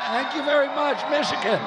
Thank you very much, Michigan.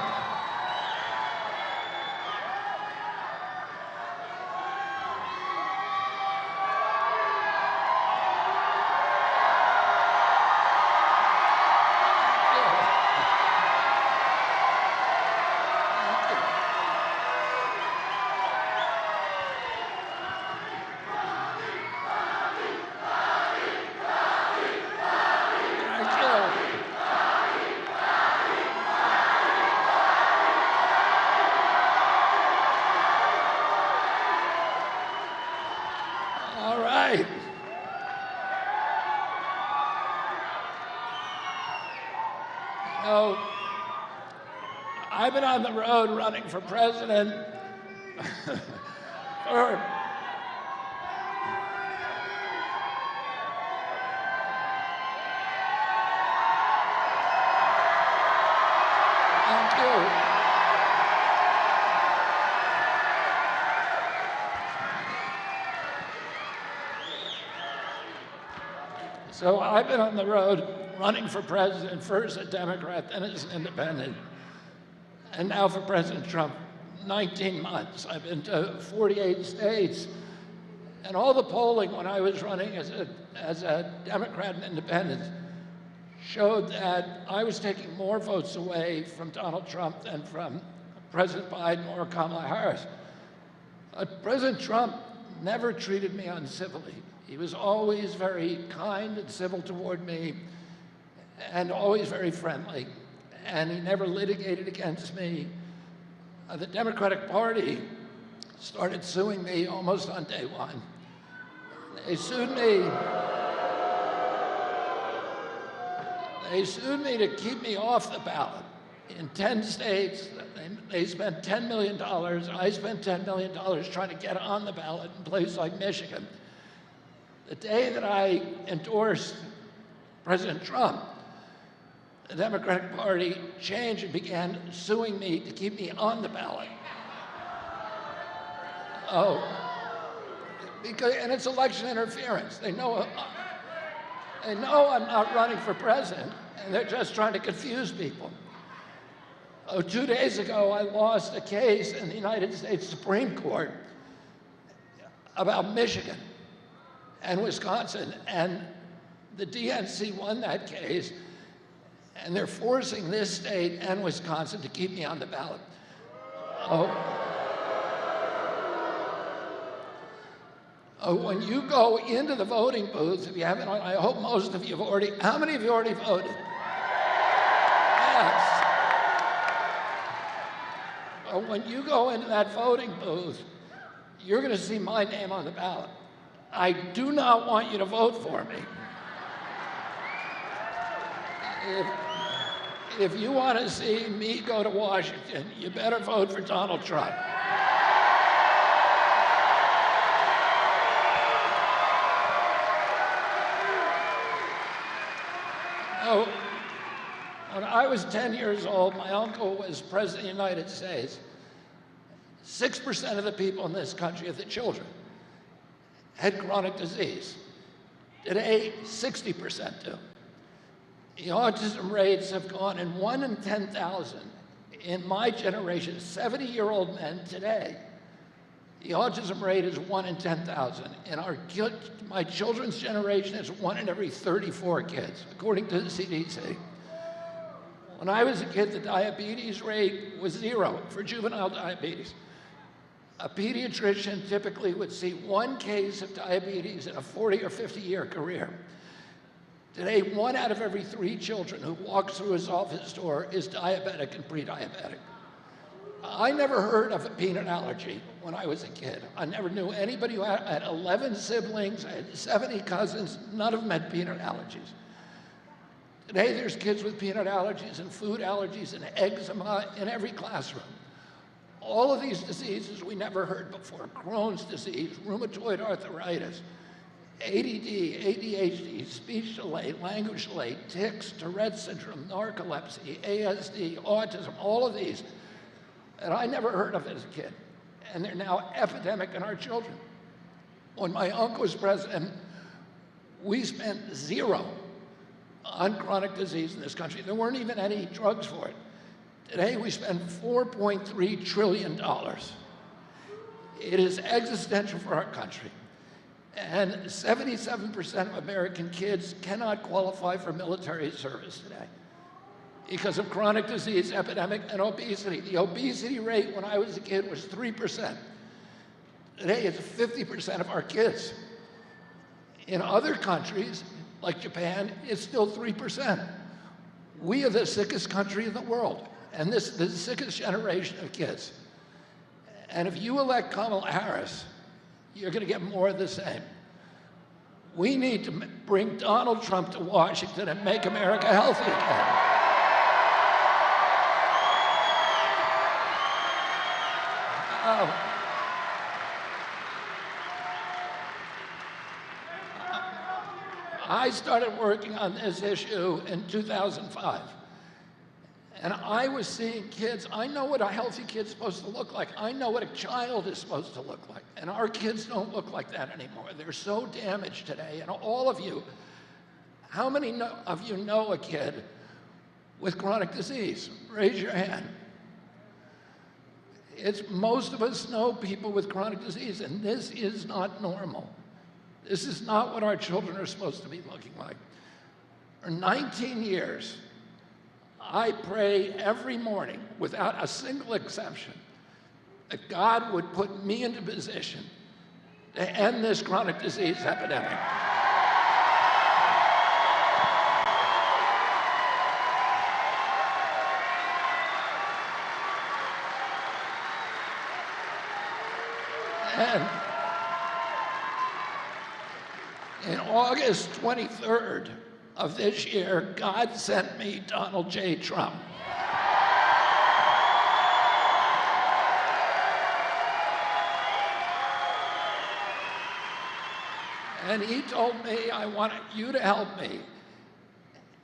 All right. So, I've been on the road running for president for Thank you. So I've been on the road running for president, first a Democrat, then as an independent, and now for President Trump, 19 months. I've been to 48 states, and all the polling when I was running as a Democrat and independent showed that I was taking more votes away from Donald Trump than from President Biden or Kamala Harris. President Trump never treated me uncivilly. He was always very kind and civil toward me, and always very friendly, and he never litigated against me. The Democratic Party started suing me almost on day one. They sued me to keep me off the ballot. In 10 states, they spent $10 million. I spent $10 million trying to get on the ballot in places like Michigan. The day that I endorsed President Trump, the Democratic Party changed and began suing me to keep me on the ballot. And it's election interference. They know I'm not running for president, and they're just trying to confuse people. 2 days ago, I lost a case in the United States Supreme Court about Michigan and Wisconsin, and the DNC won that case, and they're forcing this state and Wisconsin to keep me on the ballot. When you go into the voting booth, if you haven't, I hope most of you have already, how many of you already voted? Yes. When you go into that voting booth, you're going to see my name on the ballot. I do not want you to vote for me. If you want to see me go to Washington, you better vote for Donald Trump. When I was 10 years old, my uncle was president of the United States. 6% of the people in this country, of the children, had chronic disease. Today, 60% do. The autism rates have gone in 1 in 10,000. In my generation, 70-year-old men today, the autism rate is 1 in 10,000. In my children's generation, it's 1 in every 34 kids, according to the CDC. When I was a kid, the diabetes rate was 0 for juvenile diabetes. A pediatrician typically would see 1 case of diabetes in a 40 or 50-year career. Today, 1 out of every 3 children who walks through his office door is diabetic and pre-diabetic. I never heard of a peanut allergy when I was a kid. I never knew anybody who had 11 siblings, I had 70 cousins, none of them had peanut allergies. Today, there's kids with peanut allergies and food allergies and eczema in every classroom. All of these diseases we never heard before: Crohn's disease, rheumatoid arthritis. ADD, ADHD, speech delay, language delay, tics, Tourette syndrome, narcolepsy, ASD, autism, all of these that I never heard of as a kid. And they're now epidemic in our children. When my uncle was president, we spent zero on chronic disease in this country. There weren't even any drugs for it. Today, we spend $4.3 trillion. It is existential for our country. And 77% of American kids cannot qualify for military service today because of chronic disease epidemic and obesity. The obesity rate when I was a kid was 3%. Today, it's 50% of our kids. In other countries, like Japan, it's still 3%. We are the sickest country in the world, and this is the sickest generation of kids. And if you elect Kamala Harris, you're going to get more of the same. We need to bring Donald Trump to Washington and make America healthy again. I started working on this issue in 2005. And I was seeing kids. I know what a healthy kid's supposed to look like. I know what a child is supposed to look like. And our kids don't look like that anymore. They're so damaged today. And all of you, how many of you know a kid with chronic disease? Raise your hand. Most of us know people with chronic disease, and this is not normal. This is not what our children are supposed to be looking like. For 19 years, I pray every morning, without a single exception, that God would put me into position to end this chronic disease epidemic. And in August 23rd of this year, God sent me Donald J. Trump. And he told me, I want you to help me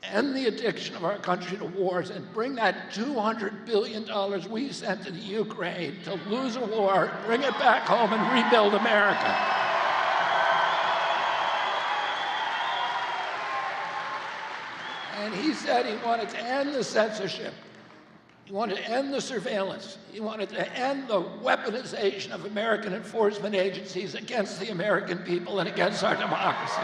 end the addiction of our country to wars and bring that $200 billion we sent to the Ukraine to lose a war, bring it back home and rebuild America. And he said he wanted to end the censorship. He wanted to end the surveillance. He wanted to end the weaponization of American enforcement agencies against the American people and against our democracy.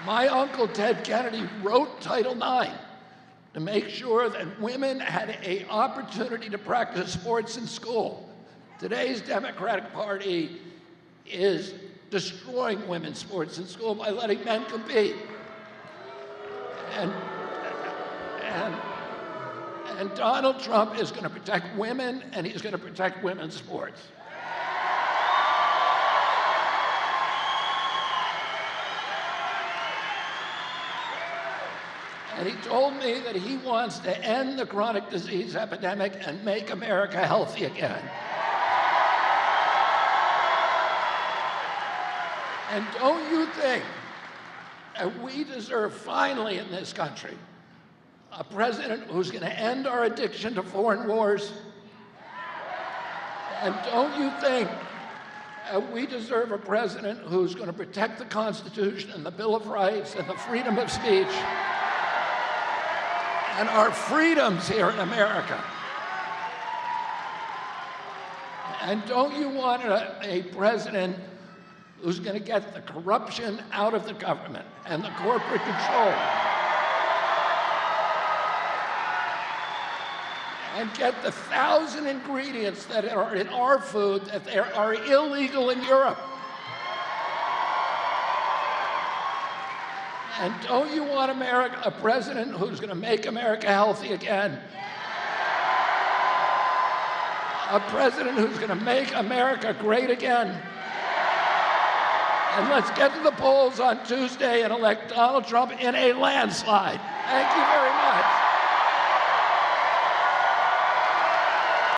My uncle Ted Kennedy wrote Title IX to make sure that women had an opportunity to practice sports in school. Today's Democratic Party is destroying women's sports in school by letting men compete. And Donald Trump is going to protect women, and he's going to protect women's sports. And he told me that he wants to end the chronic disease epidemic and make America healthy again. And don't you think that we deserve finally in this country a president who's going to end our addiction to foreign wars? And don't you think that we deserve a president who's going to protect the Constitution and the Bill of Rights and the freedom of speech and our freedoms here in America? And don't you want a president who's going to get the corruption out of the government and the corporate control and get the 1,000 ingredients that are in our food that are illegal in Europe? And don't you want a president who's going to make America healthy again? A president who's going to make America great again? And let's get to the polls on Tuesday and elect Donald Trump in a landslide. Thank you very much.